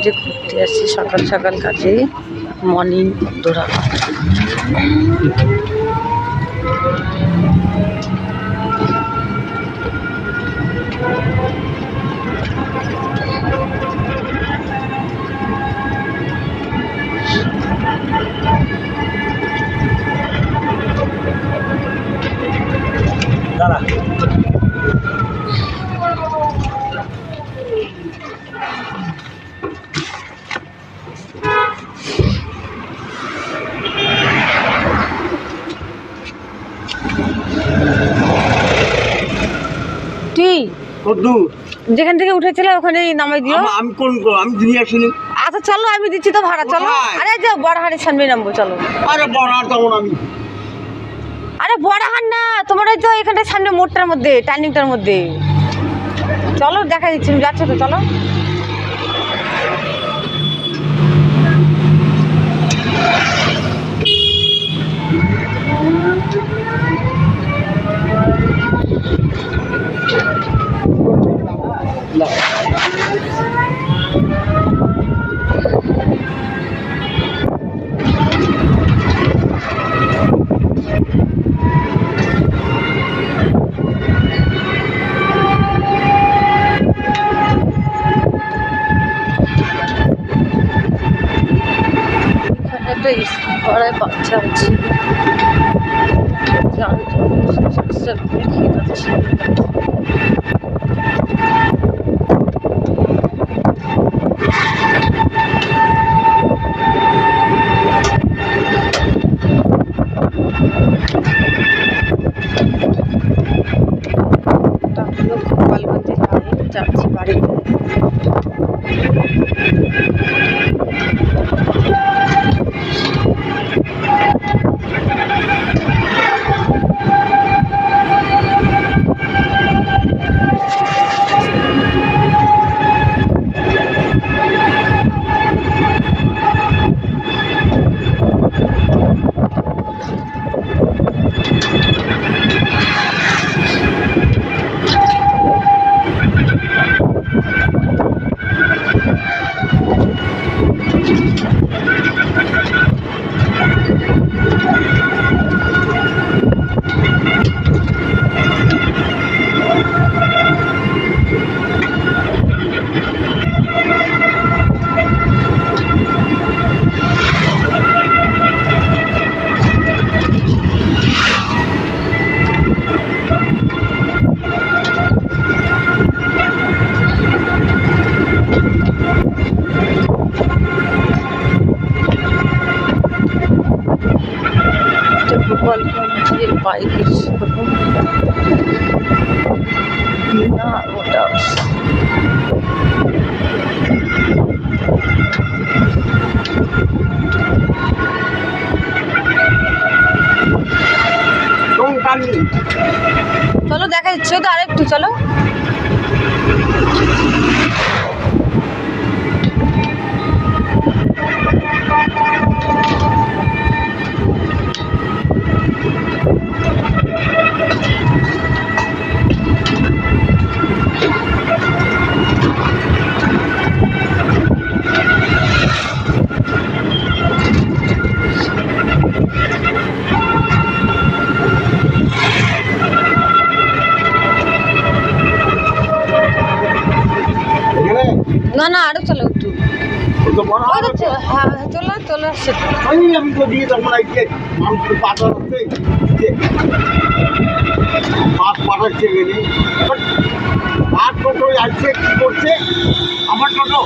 যে ঘুরতে আসছি সকাল সকাল কাজে মর্নিং বন্ধুরা। যেখান থেকে উঠেছিল ওখানে নামাই দিও। আমি কোন আমি দিয়ে আসিনি। আচ্ছা চলো আমি দিচ্ছি তো ভাড়া, চলো। আরে যে বড়হাটের সামনে নামবো, চলো। আরে বড়হাট যাবো না আমি। আরে বড়হাট না, তোমার ওই তো এখানটা সামনে মোড়টার মধ্যে, টার্নিংটার মধ্যে। চলো দেখা দিচ্ছি, যাচ্ছ তো, চলো। একটা স্কুল পাড়ায় বাচ্চা আছে, গোপালগঞ্জে যাচ্ছি বাড়িতে। গোপালগঞ্জের বাইকের শোরুম বিনা মোটরস। চলো দেখা যাচ্ছে তো, আরেকটু চলো। না না আরো চলো একটু, হ্যাঁ চলো চলে আসছে। আমি তো দিয়ে তখন মানুষের পাতা হচ্ছে মাছ পাঠাচ্ছে গেলে আর টোটো আসছে কি করছে আমার টোটো